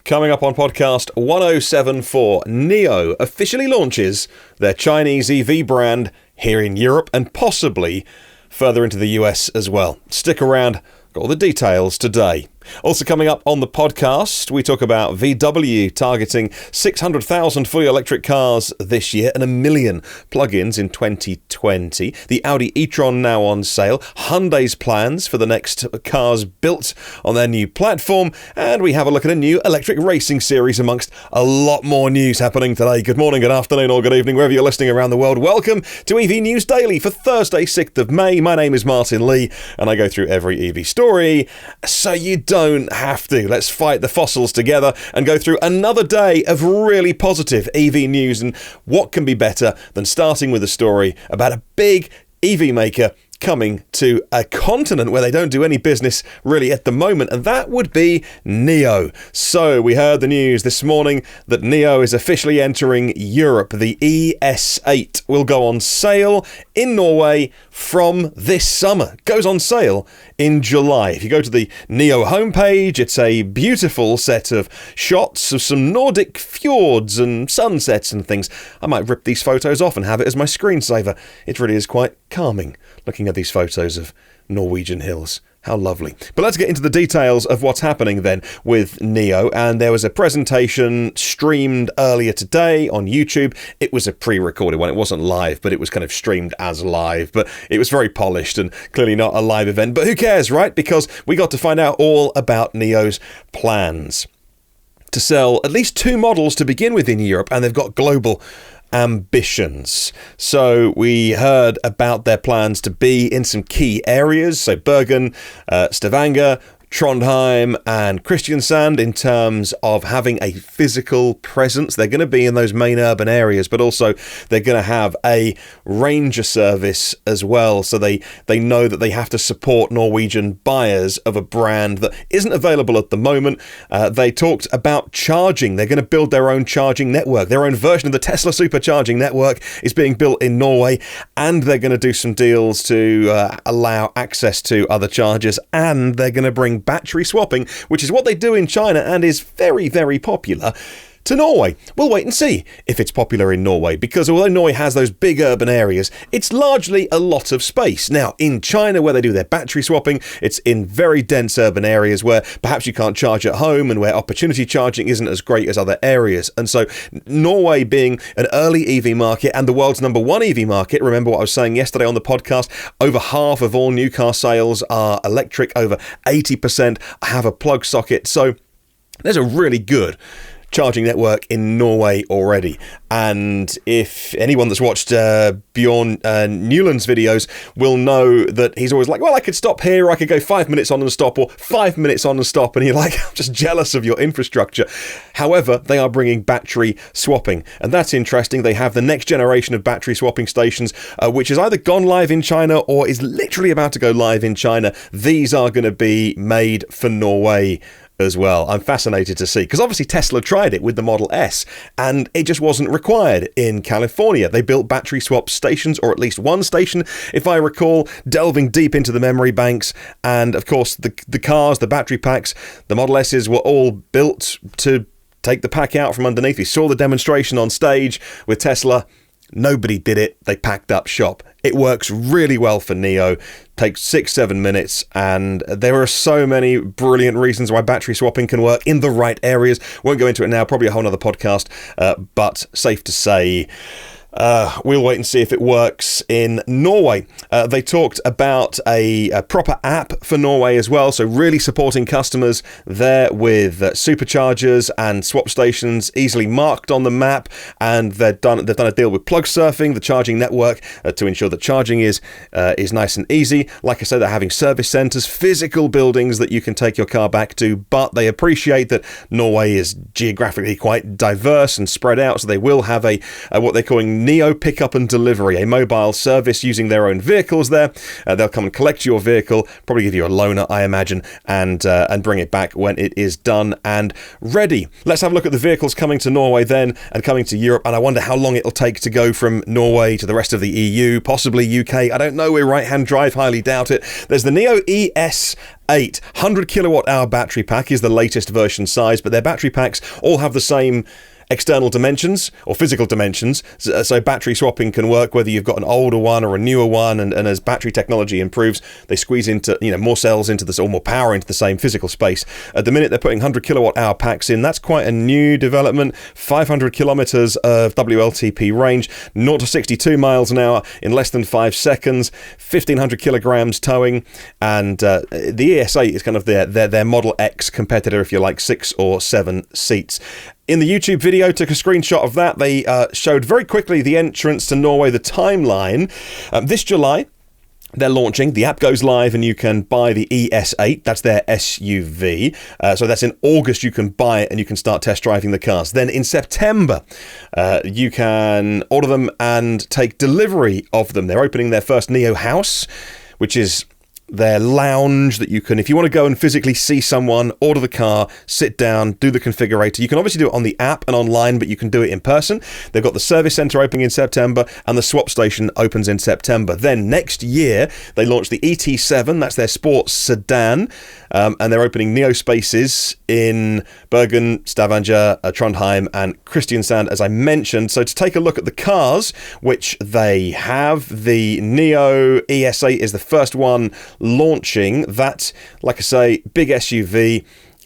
Coming up on podcast 1074, NIO officially launches their Chinese EV brand here in Europe and possibly further into the US as well. Stick around, got all the details today. Also coming up on the podcast, we talk about VW targeting 600,000 fully electric cars this year and 1 million plug-ins in 2020. The Audi e-tron now on sale. Hyundai's plans for the next cars built on their new platform. And we have a look at a new electric racing series amongst a lot more news happening today. Good morning, good afternoon or good evening, wherever you're listening around the world. Welcome to EV News Daily for Thursday, 6th of May. My name is Martin Lee and I go through every EV story so you don't have to. Let's fight the fossils together and go through another day of really positive EV news. And what can be better than starting with a story about a big EV maker coming to a continent where they don't do any business really at the moment, and that would be NIO. So we heard the news this morning that NIO is officially entering Europe. The ES8 will go on sale in Norway from this summer. Goes on sale in July. If you go to the NIO homepage, it's a beautiful set of shots of some Nordic fjords and sunsets and things. I might rip these photos off and have it as my screensaver. It really is quite calming looking at these photos of Norwegian hills. How lovely. But let's get into the details of what's happening then with NIO. And there was a presentation streamed earlier today on YouTube. It was a pre-recorded one. It wasn't live, but it was kind of streamed as live. But it was very polished and clearly not a live event. But who cares, right? Because we got to find out all about NIO's plans to sell at least 2 models to begin with in Europe. And they've got global ambitions. So we heard about their plans to be in some key areas, so Bergen, Stavanger, Trondheim and Kristiansand in terms of having a physical presence. They're going to be in those main urban areas, but also they're going to have a ranger service as well. So they know that they have to support Norwegian buyers of a brand that isn't available at the moment. They talked about charging. They're going to build their own charging network. Their own version of the Tesla supercharging network is being built in Norway, and they're going to do some deals to allow access to other chargers, and they're going to bring battery swapping, which is what they do in China and is very, very popular, to Norway. We'll wait and see if it's popular in Norway, because although Norway has those big urban areas, it's largely a lot of space. Now, in China, where they do their battery swapping, it's in very dense urban areas where perhaps you can't charge at home and where opportunity charging isn't as great as other areas. And so Norway being an early EV market and the world's #1 EV market, remember what I was saying yesterday on the podcast, over half of all new car sales are electric, over 80% have a plug socket. So there's a really good charging network in Norway already. And if anyone that's watched Bjorn Newland's videos will know that he's always like, well, I could stop here, or I could go 5 minutes on and stop, or 5 minutes on and stop. And you're like, I'm just jealous of your infrastructure. However, they are bringing battery swapping, and that's interesting. They have the next generation of battery swapping stations, which has either gone live in China or is literally about to go live in China. These are going to be made for Norway as well. I'm fascinated to see, because obviously Tesla tried it with the Model S and it just wasn't required in California. They built battery swap stations, or at least one station, if I recall, delving deep into the memory banks. And of course the cars, the battery packs, the Model S's were all built to take the pack out from underneath. We saw the demonstration on stage with Tesla. Nobody did it. They packed up shop. It works really well for NIO. Takes 6-7 minutes, and there are so many brilliant reasons why battery swapping can work in the right areas. Won't go into it now, probably a whole other podcast, but safe to say we'll wait and see if it works in Norway. They talked about a proper app for Norway as well, so really supporting customers there with superchargers and swap stations easily marked on the map, and they've done a deal with Plug Surfing, the charging network, to ensure that charging is nice and easy. Like I said, they're having service centres, physical buildings that you can take your car back to, but they appreciate that Norway is geographically quite diverse and spread out, so they will have a what they're calling NIO Pickup and Delivery, a mobile service using their own vehicles there. They'll come and collect your vehicle, probably give you a loaner, I imagine, and bring it back when it is done and ready. Let's have a look at the vehicles coming to Norway then and coming to Europe, and I wonder how long it'll take to go from Norway to the rest of the EU, possibly UK. I don't know, we're right-hand drive, highly doubt it. There's the NIO ES8 ES8. 100 kilowatt hour battery pack is the latest version size, but their battery packs all have the same external dimensions or physical dimensions, so battery swapping can work whether you've got an older one or a newer one, and as battery technology improves, they squeeze into more cells into this, or more power into the same physical space. At the minute they're putting 100 kilowatt hour packs in. That's quite a new development. 500 kilometers of WLTP range, 0 to 62 miles an hour in less than 5 seconds, 1500 kilograms towing, and the ES8 is kind of their Model X competitor, if you like, 6 or 7 seats. In the YouTube video, took a screenshot of that. They showed very quickly the entrance to Norway, the timeline. This July, they're launching. The app goes live and you can buy the ES8. That's their SUV. So that's in August. You can buy it and you can start test driving the cars. Then in September, you can order them and take delivery of them. They're opening their first NIO house, which is their lounge that you can, if you want to go and physically see someone, order the car, sit down, do the configurator. You can obviously do it on the app and online, but you can do it in person. They've got the service centre opening in September and the swap station opens in September. Then next year, they launch the ET7, that's their sports sedan, and they're opening NIO spaces in Bergen, Stavanger, Trondheim and Kristiansand, as I mentioned. So to take a look at the cars, which they have, the NIO ES8 is the first one launching. That, like I say, big SUV.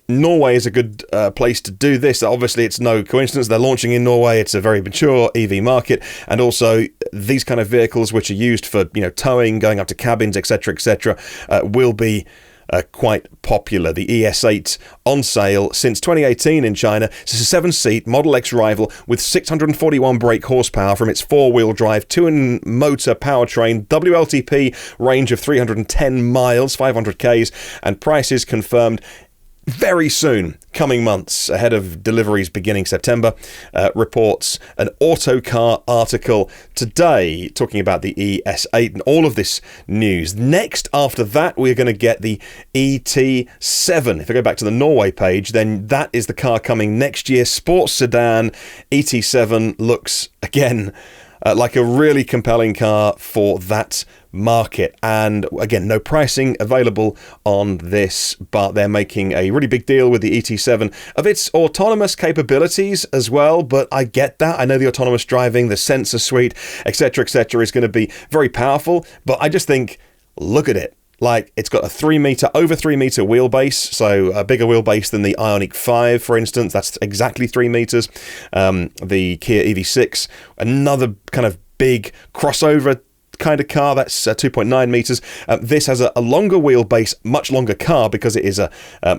Norway is a good place to do this. Obviously, it's no coincidence they're launching in Norway. It's a very mature EV market, and also these kind of vehicles, which are used for towing, going up to cabins, etc., will be quite popular. The ES8 on sale since 2018 in China. It's a 7-seat Model X rival with 641 brake horsepower from its 4-wheel drive, 2-motor powertrain, WLTP range of 310 miles, 500 Ks, and prices confirmed very soon, coming months, ahead of deliveries beginning September, reports an Autocar article today talking about the ES8 and all of this news. Next, after that, we're going to get the ET7. If I go back to the Norway page, then that is the car coming next year. Sports sedan ET7 looks, again, like a really compelling car for that market. And again, no pricing available on this, but they're making a really big deal with the ET7 of its autonomous capabilities as well. But I get that. I know the autonomous driving, the sensor suite, etc., is going to be very powerful. But I just think, look at it. Like, it's got a over 3 meter wheelbase, so a bigger wheelbase than the Ioniq 5, for instance. That's exactly 3 meters. The Kia EV6, another kind of big crossover kind of car, that's 2.9 meters. This has a longer wheelbase, much longer car, because it is a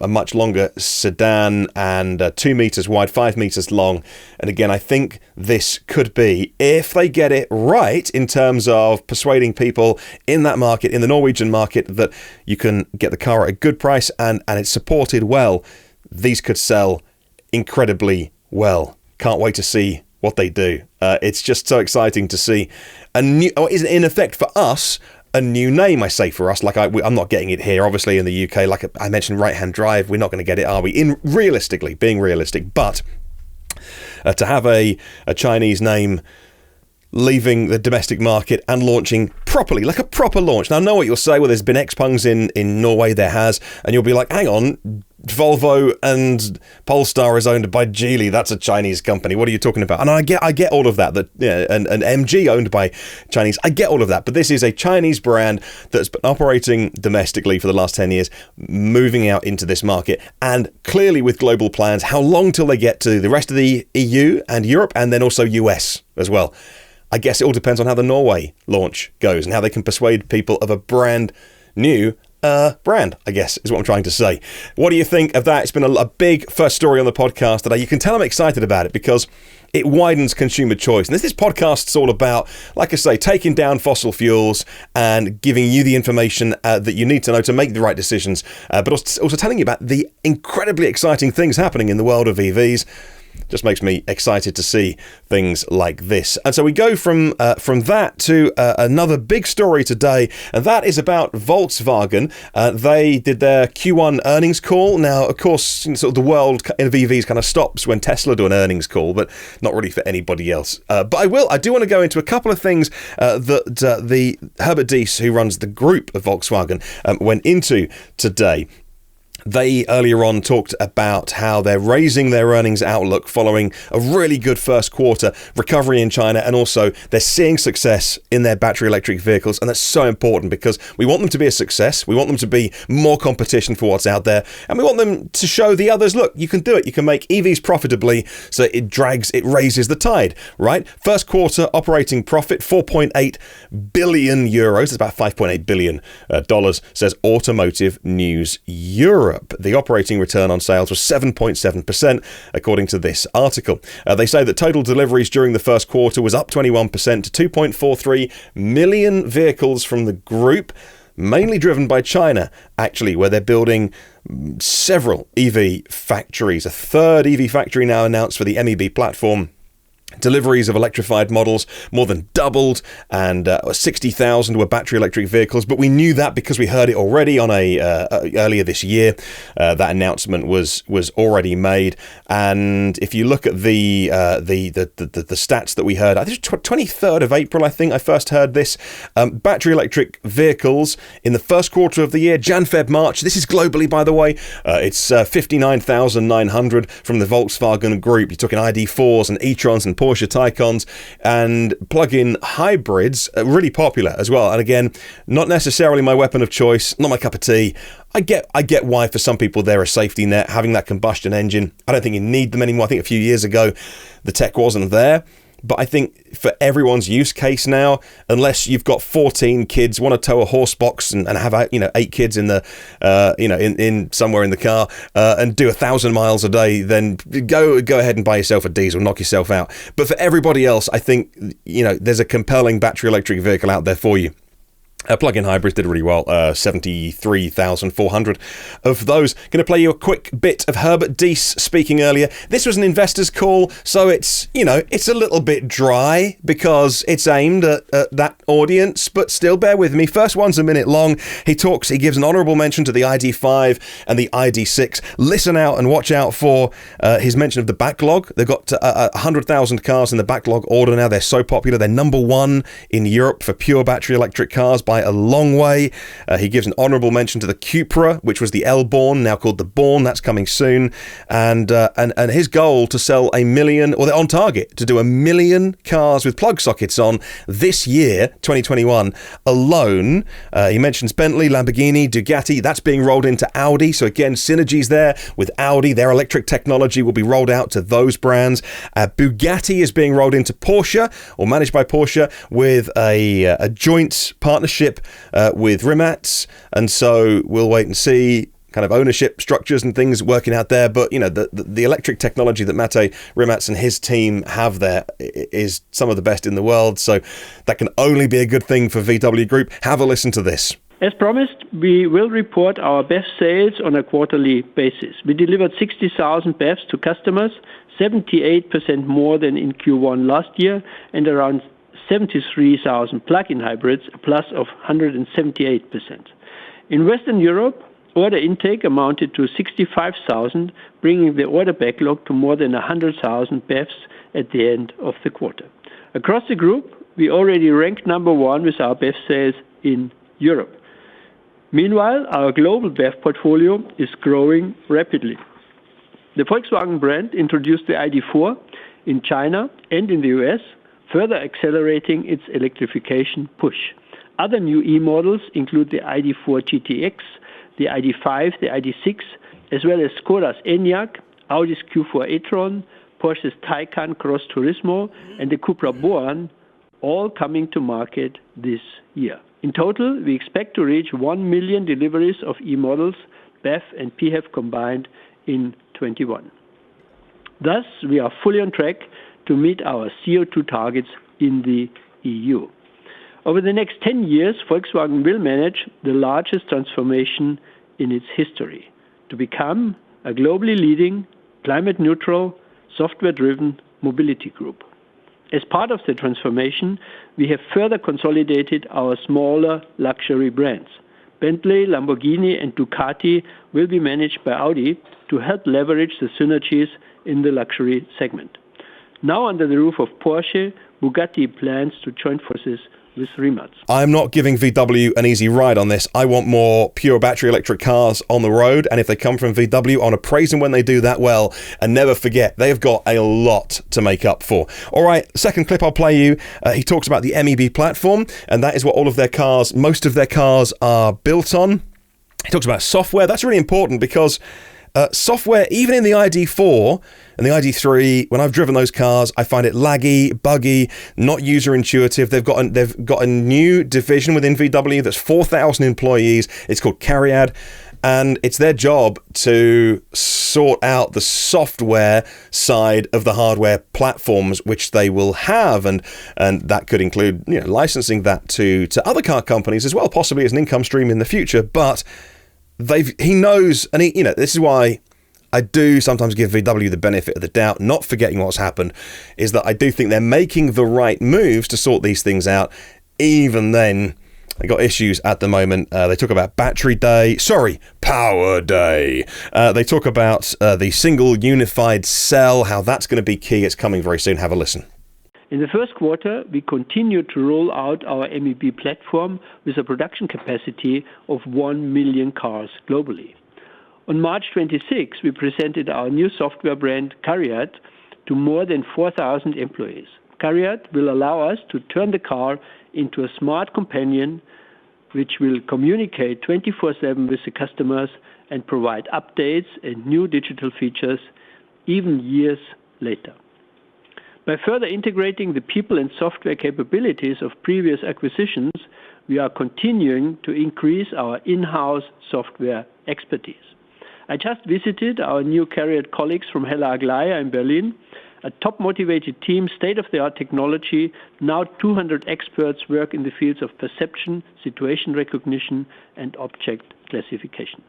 much longer sedan, and 2 meters wide, 5 meters long. And again, I think this could be, if they get it right in terms of persuading people in that market, in the Norwegian market, that you can get the car at a good price and it's supported well, these could sell incredibly well. Can't wait to see what they do. It's just so exciting to see a new, or is in effect for us, a new name. I say for us, like I'm not getting it here, obviously in the UK. Like I mentioned, right-hand drive, we're not going to get it, are we? Being realistic, but to have a Chinese name leaving the domestic market and launching properly, like a proper launch. Now, I know what you'll say. Well, there's been Xpungs in Norway, there has, and you'll be like, hang on, Volvo and Polestar is owned by Geely. That's a Chinese company. What are you talking about? And I get all of that. And MG owned by Chinese. I get all of that. But this is a Chinese brand that's been operating domestically for the last 10 years, moving out into this market, and clearly with global plans. How long till they get to the rest of the EU and Europe, and then also US as well? I guess it all depends on how the Norway launch goes and how they can persuade people of a brand new brand, I guess, is what I'm trying to say. What do you think of that? It's been a big first story on the podcast today. You can tell I'm excited about it because it widens consumer choice. And this podcast's all about, like I say, taking down fossil fuels and giving you the information that you need to know to make the right decisions, but also telling you about the incredibly exciting things happening in the world of EVs. just makes me excited to see things like this. And so we go from that to another big story today, and that is about Volkswagen. They did their Q1 earnings call. Now, of course, sort of the world of EVs kind of stops when Tesla do an earnings call, but not really for anybody else. But I do want to go into a couple of things that the Herbert Diess, who runs the group of Volkswagen, went into today. They earlier on talked about how they're raising their earnings outlook following a really good first quarter recovery in China, and also they're seeing success in their battery electric vehicles, and that's so important because we want them to be a success, we want them to be more competition for what's out there, and we want them to show the others, look, you can do it, you can make EVs profitably, so it raises the tide, right? First quarter operating profit, 4.8 billion euros, it's about $5.8 billion, says Automotive News Europe. The operating return on sales was 7.7%, according to this article. They say that total deliveries during the first quarter was up 21% to 2.43 million vehicles from the group, mainly driven by China, actually, where they're building several EV factories. A third EV factory now announced for the MEB platform. Deliveries of electrified models more than doubled, and 60,000 were battery electric vehicles. But we knew that because we heard it already on earlier this year. That announcement was already made. And if you look at the stats that we heard, I think 23rd of April, I think I first heard this. Battery electric vehicles in the first quarter of the year, Jan, Feb, March. This is globally, by the way. It's 59,900 from the Volkswagen group. You're talking ID4s and e-trons and Porsche Taycans, and plug-in hybrids are really popular as well. And again, not necessarily my weapon of choice, not my cup of tea. I get why for some people they're a safety net, having that combustion engine. I don't think you need them anymore. I think a few years ago the tech wasn't there. But I think for everyone's use case now, unless you've got 14 kids, want to tow a horse box and have 8 kids in the in somewhere in the car and do 1,000 miles a day, then go ahead and buy yourself a diesel, knock yourself out. But for everybody else, I think there's a compelling battery electric vehicle out there for you. Plug-in hybrids did really well, 73,400 of those. Going to play you a quick bit of Herbert Diess speaking earlier. This was an investor's call, so it's a little bit dry because it's aimed at that audience, but still bear with me. First one's a minute long. He gives an honourable mention to the ID5 and the ID6. Listen out and watch out for his mention of the backlog. They've got 100,000 cars in the backlog order now. They're so popular. They're number one in Europe for pure battery electric cars by a long way. He gives an honourable mention to the Cupra, which was the L-Born, now called the Born. That's coming soon. And his goal to sell 1 million, or they're on target to do 1 million cars with plug sockets on this year, 2021 alone. He mentions Bentley, Lamborghini, Bugatti. That's being rolled into Audi. So again, synergies there with Audi. Their electric technology will be rolled out to those brands. Bugatti is being rolled into Porsche, or managed by Porsche, with a joint partnership with Rimac, and so we'll wait and see kind of ownership structures and things working out there. But the electric technology that Mate Rimac and his team have there is some of the best in the world, so that can only be a good thing for VW Group. Have a listen to this. As promised, we will report our BEV sales on a quarterly basis. We delivered 60,000 BEVs to customers, 78% more than in Q1 last year, and around 73,000 plug-in hybrids, a plus of 178%. In Western Europe, order intake amounted to 65,000, bringing the order backlog to more than 100,000 BEVs at the end of the quarter. Across the group, we already ranked number one with our BEV sales in Europe. Meanwhile, our global BEV portfolio is growing rapidly. The Volkswagen brand introduced the ID4 in China and in the US, further accelerating its electrification push. Other new e-models include the ID4 GTX, the ID5, the ID6, as well as Škoda's Enyaq, Audi's Q4 e-tron, Porsche's Taycan Cross Turismo, and the Cupra Born, all coming to market this year. In total, we expect to reach 1 million deliveries of e-models, BEV and PHEV combined, in 2021. Thus, we are fully on track to meet our CO2 targets in the EU. Over the next 10 years, Volkswagen will manage the largest transformation in its history to become a globally leading, climate-neutral, software-driven mobility group. As part of the transformation, we have further consolidated our smaller luxury brands. Bentley, Lamborghini, and Ducati will be managed by Audi to help leverage the synergies in the luxury segment. Now under the roof of Porsche, Bugatti plans to join forces with Rimac. I'm not giving VW an easy ride on this. I want more pure battery electric cars on the road, and if they come from VW, I want to praise them when they do that well, and never forget, they have got a lot to make up for. All right, second clip I'll play you. He talks about the MEB platform, and that is what all of their cars, most of their cars are built on. He talks about software. That's really important because software, even in the ID4 and the ID3, when I've driven those cars, I find it laggy, buggy, not user intuitive. They've got a new division within VW that's 4,000 employees. It's called CATL, and it's their job to sort out the software side of the hardware platforms which they will have, and that could include licensing that to other car companies as well, possibly as an income stream in the future. But he knows, and this is why I do sometimes give VW the benefit of the doubt, not forgetting what's happened, is that I do think they're making the right moves to sort these things out. Even then, they got issues at the moment. They talk about Power Day. They talk about the single unified cell, how that's going to be key. It's coming very soon. Have a listen. In the first quarter, we continued to roll out our MEB platform with a production capacity of 1 million cars globally. On March 26, we presented our new software brand, CARIAD, to more than 4,000 employees. CARIAD will allow us to turn the car into a smart companion which will communicate 24/7 with the customers and provide updates and new digital features even years later. By further integrating the people and software capabilities of previous acquisitions, we are continuing to increase our in-house software expertise. I just visited our new CARIAD colleagues from Hella Aglaia in Berlin, a top-motivated team, state-of-the-art technology. Now 200 experts work in the fields of perception, situation recognition, and object classification.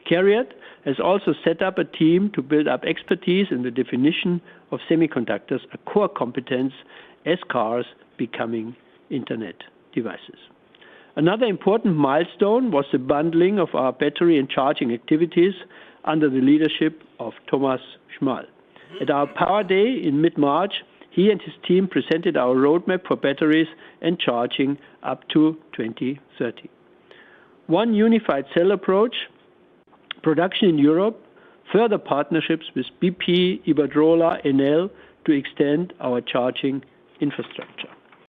CARIAD has also set up a team to build up expertise in the definition of semiconductors, a core competence as cars becoming internet devices. Another important milestone was the bundling of our battery and charging activities under the leadership of Thomas Schmal. At our Power Day in mid-March, he and his team presented our roadmap for batteries and charging up to 2030. One unified cell approach, production in Europe, further partnerships with BP, Iberdrola, Enel to extend our charging infrastructure.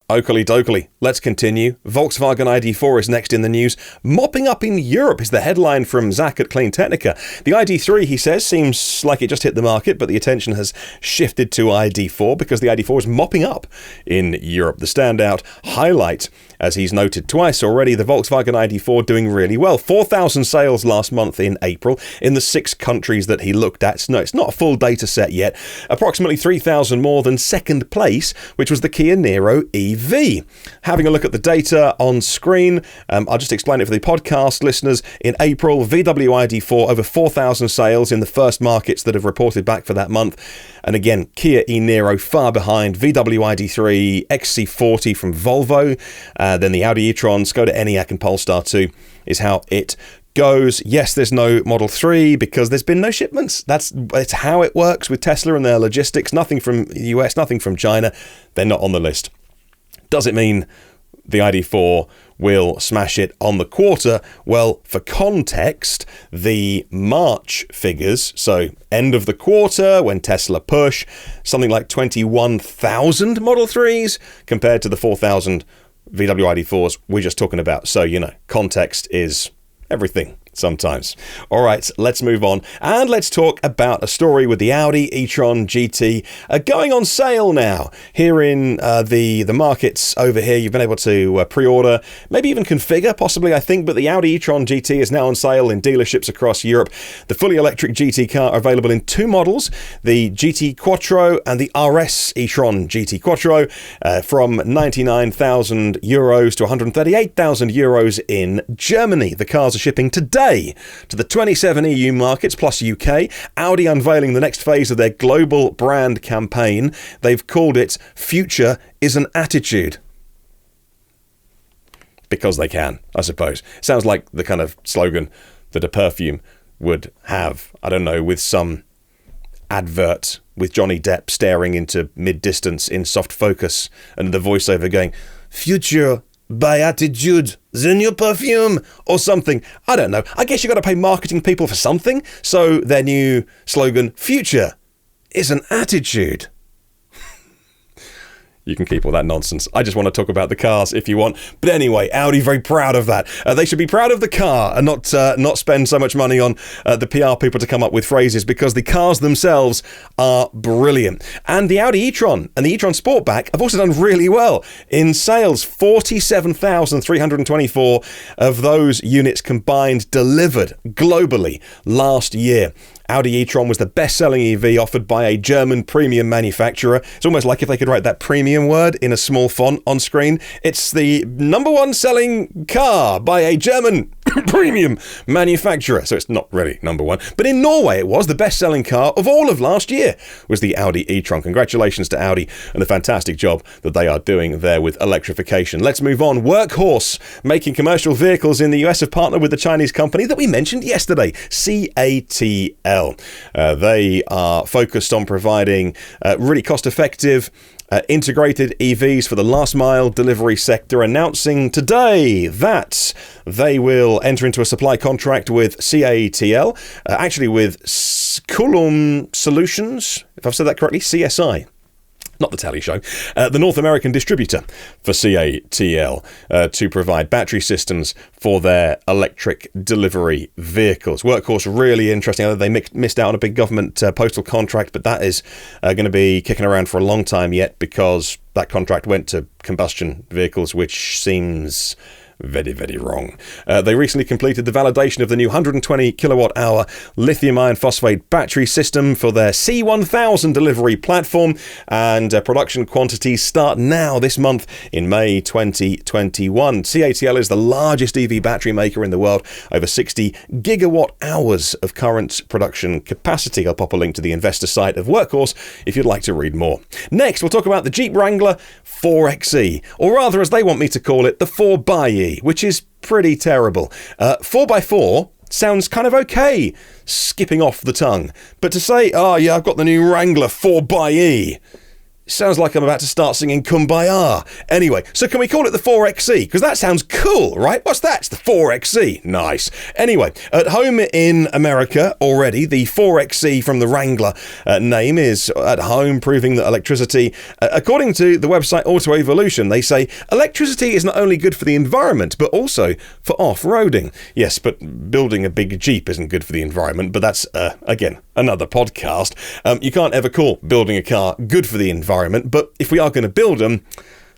Oakley dokley. Let's continue. Volkswagen ID4 is next in the news. Mopping up in Europe is the headline from Zach at Clean Technica. The ID3, he says, seems like it just hit the market, but the attention has shifted to ID4 because the ID4 is mopping up in Europe. The standout highlight, as he's noted twice already, the Volkswagen ID4 doing really well. 4,000 sales last month in April in the 6 countries that he looked at. No, it's not a full data set yet. Approximately 3,000 more than second place, which was the Kia Niro EV. Having a look at the data on screen, I'll just explain it for the podcast listeners. In April, VW ID4 over 4,000 sales in the first markets that have reported back for that month. And again, Kia e-Niro far behind, VW ID3, XC40 from Volvo, then the Audi e-tron, Skoda Enyaq and Polestar 2 is how it goes. Yes, there's no Model 3 because there's been no shipments. It's how it works with Tesla and their logistics. Nothing from the US, nothing from China. They're not on the list. Does it mean the ID4 will smash it on the quarter? Well, for context, the March figures, so end of the quarter when Tesla push, something like 21,000 Model 3s compared to the 4,000 VW ID4s we're just talking about. So, context is everything sometimes. All right, let's move on and let's talk about a story with the Audi e-tron GT going on sale now here in the markets over here. You've been able to pre-order, maybe even configure, possibly, I think, but the Audi e-tron GT is now on sale in dealerships across Europe. The fully electric GT car are available in 2 models, the GT Quattro and the RS e-tron GT Quattro, from 99,000 euros to 138,000 euros in Germany. The cars are shipping today today to the 27 EU markets plus UK. Audi unveiling the next phase of their global brand campaign. They've called it Future is an Attitude. Because they can, I suppose. Sounds like the kind of slogan that a perfume would have, I don't know, with some advert with Johnny Depp staring into mid-distance in soft focus and the voiceover going, Future by Attitude, the new perfume, or something. I don't know. I guess you got to pay marketing people for something. So their new slogan, Future is an Attitude. You can keep all that nonsense. I just want to talk about the cars if you want. But anyway, Audi very proud of that. They should be proud of the car and not spend so much money on the PR people to come up with phrases, because the cars themselves are brilliant. And the Audi e-tron and the e-tron Sportback have also done really well in sales. 47,324 of those units combined delivered globally last year. Audi e-tron was the best-selling EV offered by a German premium manufacturer. It's almost like if they could write that premium word in a small font on screen. It's the number one selling car by a German premium manufacturer. So it's not really number one. But in Norway, it was the best-selling car of all of last year, was the Audi e-tron. Congratulations to Audi and the fantastic job that they are doing there with electrification. Let's move on. Workhorse, making commercial vehicles in the US, have partnered with the Chinese company that we mentioned yesterday, CATL. They are focused on providing really cost-effective integrated EVs for the last mile delivery sector, announcing today that they will enter into a supply contract with CATL, actually with Culum Solutions, if I've said that correctly, CSI. Not the telly show, the North American distributor for CATL to provide battery systems for their electric delivery vehicles. Workhorse, really interesting. I know they missed out on a big government postal contract, but that is going to be kicking around for a long time yet, because that contract went to combustion vehicles, which seems very, very wrong. They recently completed the validation of the new 120 kilowatt hour lithium iron phosphate battery system for their C1000 delivery platform, and production quantities start now this month in May 2021. CATL is the largest EV battery maker in the world, over 60 gigawatt hours of current production capacity. I'll pop a link to the investor site of Workhorse if you'd like to read more. Next, we'll talk about the Jeep Wrangler 4xe, or rather, as they want me to call it, the 4xe, which is pretty terrible. 4x4 sounds kind of okay, skipping off the tongue. But to say, oh yeah, I've got the new Wrangler 4xe, sounds like I'm about to start singing Kumbaya. Anyway, so can we call it the 4xe? Because that sounds cool, right? What's that? It's the 4xe. Nice. Anyway, at home in America already, the 4xe from the Wrangler name is at home, proving that electricity, according to the website Automotive, they say electricity is not only good for the environment, but also for off-roading. Yes, but building a big Jeep isn't good for the environment, but that's, again, another podcast. You can't ever call building a car good for the environment. But if we are going to build them,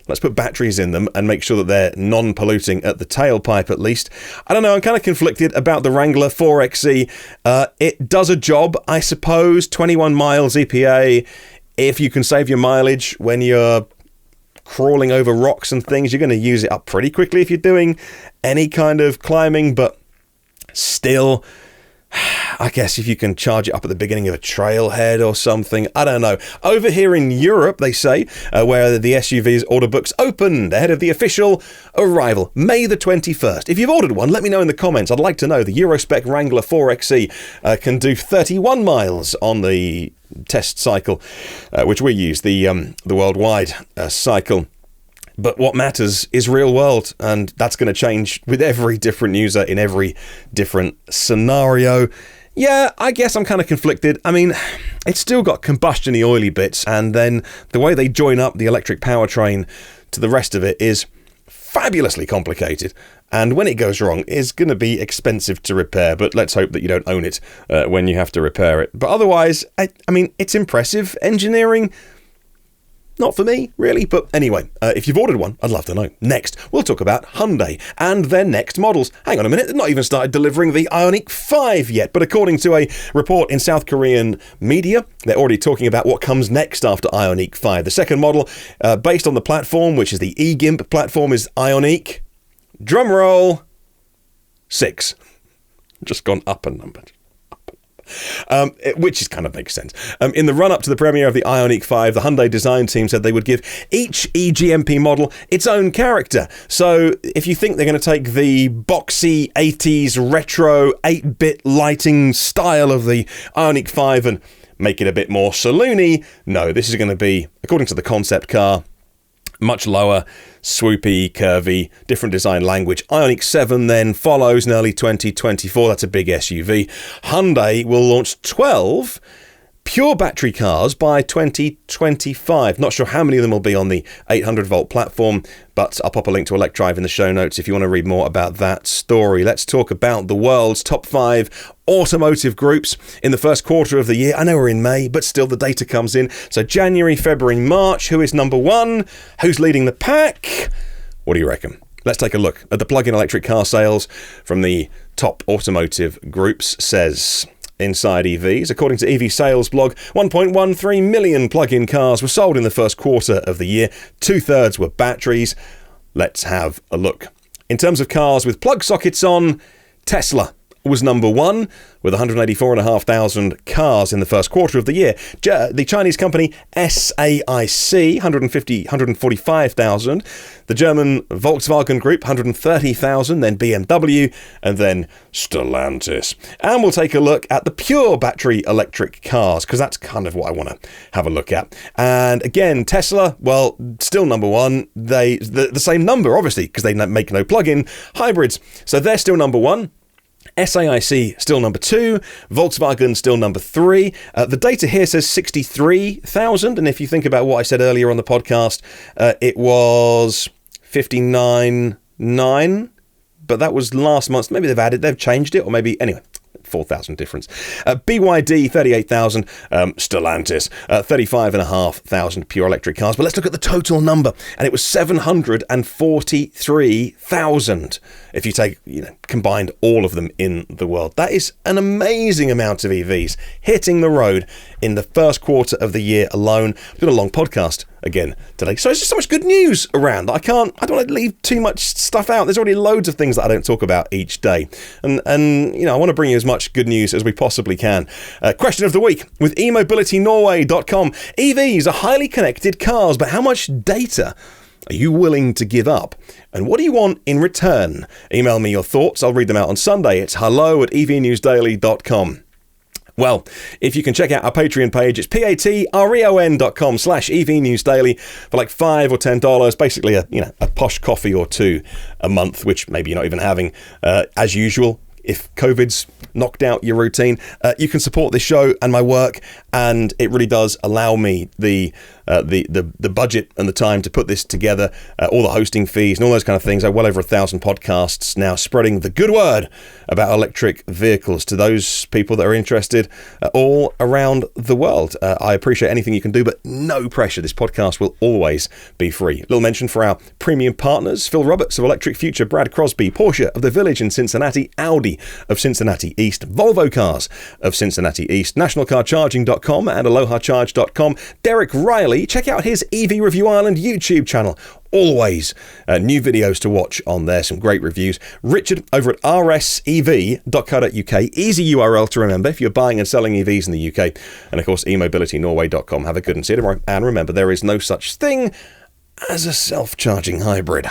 let's put batteries in them and make sure that they're non-polluting at the tailpipe at least. I don't know, I'm kind of conflicted about the Wrangler 4xe. It does a job, I suppose. 21 miles EPA. If you can save your mileage when you're crawling over rocks and things, you're going to use it up pretty quickly if you're doing any kind of climbing. But still, I guess if you can charge it up at the beginning of a trailhead or something, I don't know. Over here in Europe, they say, where the SUV's order books opened ahead of the official arrival, May the 21st. If you've ordered one, let me know in the comments. I'd like to know. The Eurospec Wrangler 4xe can do 31 miles on the test cycle, which we use, the worldwide cycle. But what matters is real world, and that's going to change with every different user in every different scenario. Yeah, I guess I'm kind of conflicted. I mean, it's still got combustion-y oily bits, and then the way they join up the electric powertrain to the rest of it is fabulously complicated. And when it goes wrong, it's going to be expensive to repair, but let's hope that you don't own it when you have to repair it. But otherwise, I mean, it's impressive engineering. Not for me, really, but anyway, if you've ordered one, I'd love to know. Next, we'll talk about Hyundai and their next models. Hang on a minute, they've not even started delivering the Ioniq 5 yet, but according to a report in South Korean media, they're already talking about what comes next after Ioniq 5. The second model, based on the platform, which is the e-GMP platform, is Ioniq, drumroll, 6. Just gone up a number. Which is kind of makes sense. In the run-up to the premiere of the Ioniq 5, the Hyundai design team said they would give each e-GMP model its own character. So if you think they're going to take the boxy 80s retro 8-bit lighting style of the Ioniq 5 and make it a bit more saloony, no, this is going to be, according to the concept car, much lower, swoopy, curvy, different design language. Ioniq 7 then follows in early 2024. That's a big SUV. Hyundai will launch 12 pure battery cars by 2025. Not sure how many of them will be on the 800-volt platform, but I'll pop a link to Electrive in the show notes if you want to read more about that story. Let's talk about the world's top 5 automotive groups in the first quarter of the year. I know we're in May, but still the data comes in. So January, February, March. Who is number 1? Who's leading the pack? What do you reckon? Let's take a look at the plug-in electric car sales from the top automotive groups, says Inside EVs. According to EV Sales Blog, 1.13 million plug-in cars were sold in the first quarter of the year. 2/3 were batteries. Let's have a look. In terms of cars with plug sockets on, Tesla was number 1 with 184,500 cars in the first quarter of the year. The Chinese company SAIC, 145,000. The German Volkswagen Group, 130,000. Then BMW, and then Stellantis. And we'll take a look at the pure battery electric cars, because that's kind of what I want to have a look at. And again, Tesla, well, still number 1. The same number, obviously, because they make no plug-in hybrids. So they're still number 1. SAIC still number 2, Volkswagen still number 3. The data here says 63,000, and if you think about what I said earlier on the podcast, it was 59,900, but that was last month. Maybe they've changed it, or maybe, anyway, 4,000 difference. BYD, 38,000. Stellantis, 35,500 pure electric cars. But let's look at the total number, and it was 743,000. If you take, combined all of them in the world. That is an amazing amount of EVs hitting the road in the first quarter of the year alone. We've got a long podcast again today. So there's just so much good news around. I don't want to leave too much stuff out. There's already loads of things that I don't talk about each day. And I want to bring you as much good news as we possibly can. Question of the week with eMobilityNorway.com. EVs are highly connected cars, but how much data are you willing to give up? And what do you want in return? Email me your thoughts. I'll read them out on Sunday. It's hello@evnewsdaily.com. Well, if you can check out our Patreon page, it's patreon.com/evnewsdaily for like $5 or $10, basically a posh coffee or 2 a month, which maybe you're not even having as usual. If COVID's knocked out your routine, you can support this show and my work, and it really does allow me the budget and the time to put this together, all the hosting fees and all those kind of things. Well over 1,000 podcasts now spreading the good word about electric vehicles to those people that are interested all around the world. I appreciate anything you can do, but no pressure. This podcast will always be free. Little mention for our premium partners: Phil Roberts of Electric Future, Brad Crosby, Porsche of the Village in Cincinnati, Audi of Cincinnati East, Volvo Cars of Cincinnati East, nationalcarcharging.com and AlohaCharge.com, Derek Riley. Check out his EV Review Ireland YouTube channel. Always new videos to watch on there, some great reviews. Richard over at rsev.co.uk, easy URL to remember if you're buying and selling EVs in the UK. And of course, eMobilityNorway.com. Have a good one. See you tomorrow. And remember, there is no such thing as a self-charging hybrid.